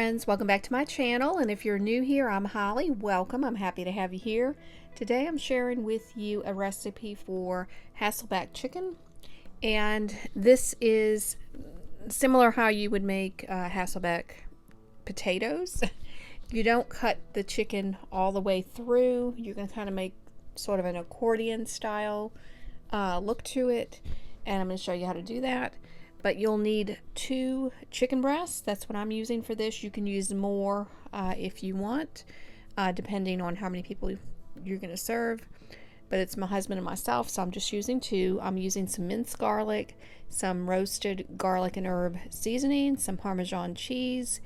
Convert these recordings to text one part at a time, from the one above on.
friends, welcome back to my channel, and if you're new here, I'm Holly. Welcome. I'm happy to have you here. Today I'm sharing with you a recipe for Hasselback chicken, and this is similar how you would make Hasselback potatoes. You don't cut the chicken all the way through. You're going to kind of make sort of an accordion style look to it, and I'm going to show you how to do that. But you'll need 2 chicken breasts. That's what I'm using for this. You can use more if you want, depending on how many people you're going to serve. But it's my husband and myself, so I'm just using 2. I'm using some minced garlic, some roasted garlic and herb seasoning, some Parmesan cheese,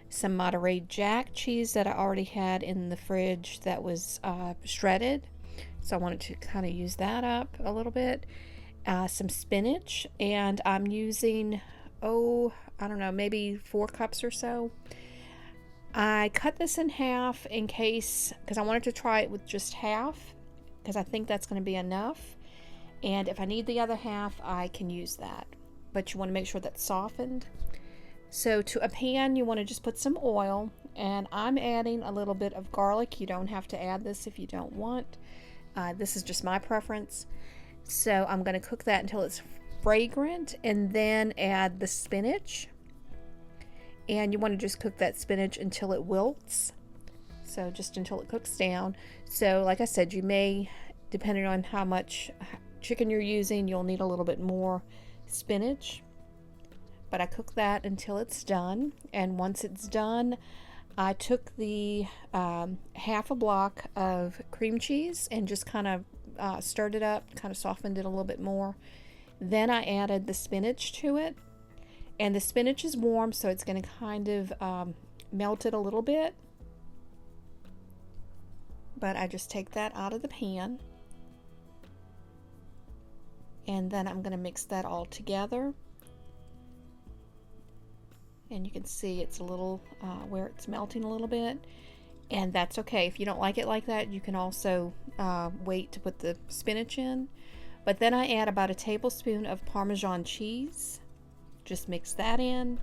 some Monterey Jack cheese that I already had in the fridge that was shredded. So I wanted to kind of use that up a little bit. Some spinach, and I'm using, I don't know, maybe 4 cups or so. I cut this in half in case, because I wanted to try it with just half, because I think that's going to be enough. And if I need the other half, I can use that. But you want to make sure that's softened. So to a pan, you want to just put some oil, and I'm adding a little bit of garlic. You don't have to add this if you don't want. This is just my preference. So I'm going to cook that until it's fragrant, and then add the spinach. And you want to just cook that spinach until it wilts. So just until it cooks down. So like I said, you may, depending on how much chicken you're using, you'll need a little bit more spinach. But I cook that until it's done. And once it's done, I took the half a block of cream cheese and just kind of stirred it up, kind of softened it a little bit more. Then I added the spinach to it, and the spinach is warm, so it's going to kind of melt it a little bit. But I just take that out of the pan, and then I'm going to mix that all together. And you can see it's a little where it's melting a little bit. And that's okay. If you don't like it like that, you can also wait to put the spinach in. But then I add about a tablespoon of Parmesan cheese. Just mix that in.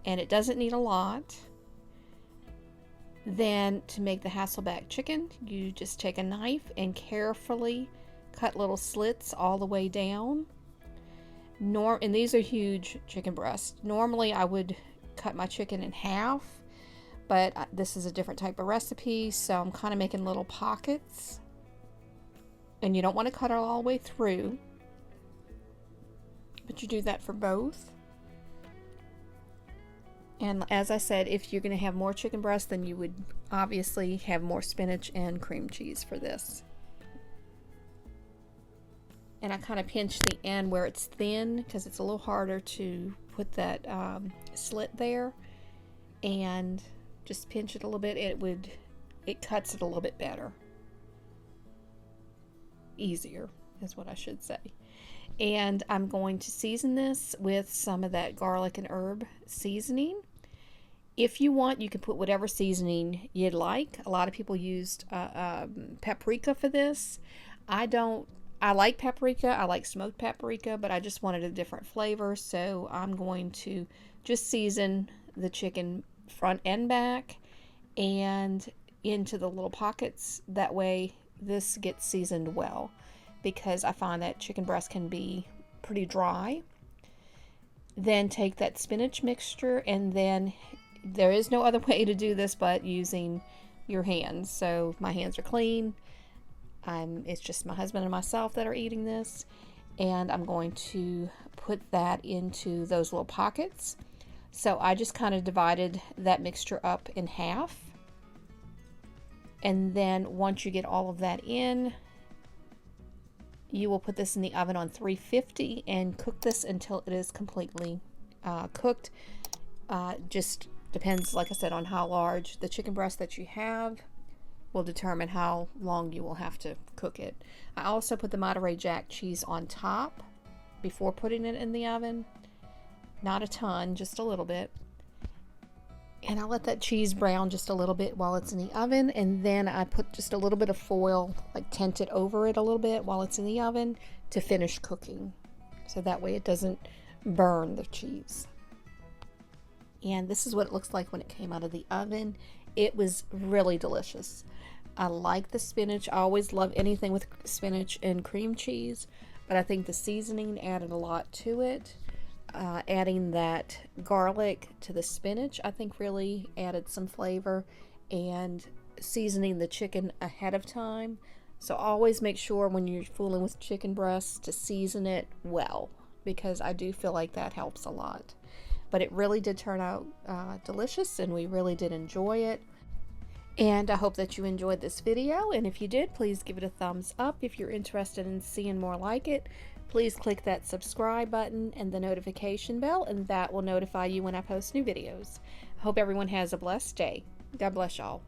And it doesn't need a lot. Then to make the Hasselback chicken, you just take a knife and carefully cut little slits all the way down. And these are huge chicken breasts. Normally I would cut my chicken in half. But this is a different type of recipe, so I'm kind of making little pockets. And you don't want to cut it all the way through, but you do that for both. And as I said, if you're going to have more chicken breast, then you would obviously have more spinach and cream cheese for this. And I kind of pinch the end where it's thin, because it's a little harder to put that slit there. And just pinch it a little bit. It cuts it a little bit better. Easier is what I should say. And I'm going to season this with some of that garlic and herb seasoning. If you want, you can put whatever seasoning you'd like. A lot of people used paprika for this. I like paprika. I like smoked paprika, but I just wanted a different flavor, so I'm going to just season the chicken front and back and into the little pockets. That way this gets seasoned well, because I find that chicken breast can be pretty dry. Then take that spinach mixture, and then there is no other way to do this but using your hands. So my hands are clean. It's just my husband and myself that are eating this, and I'm going to put that into those little pockets. So I just kind of divided that mixture up in half. And then once you get all of that in, you will put this in the oven on 350 and cook this until it is completely cooked. Just depends, like I said, on how large the chicken breast that you have will determine how long you will have to cook it. I also put the Monterey Jack cheese on top before putting it in the oven. Not a ton, just a little bit. And I let that cheese brown just a little bit while it's in the oven, and then I put just a little bit of foil, like tent it over it a little bit while it's in the oven to finish cooking. So that way it doesn't burn the cheese. And this is what it looks like when it came out of the oven. It was really delicious. I like the spinach. I always love anything with spinach and cream cheese, but I think the seasoning added a lot to it. Adding that garlic to the spinach, I think, really added some flavor, and seasoning the chicken ahead of time. So always make sure when you're fooling with chicken breasts to season it well, because I do feel like that helps a lot. But it really did turn out delicious, and we really did enjoy it. And I hope that you enjoyed this video, and if you did, please give it a thumbs up. If you're interested in seeing more like it, please click that subscribe button and the notification bell, and that will notify you when I post new videos. I hope everyone has a blessed day. God bless y'all.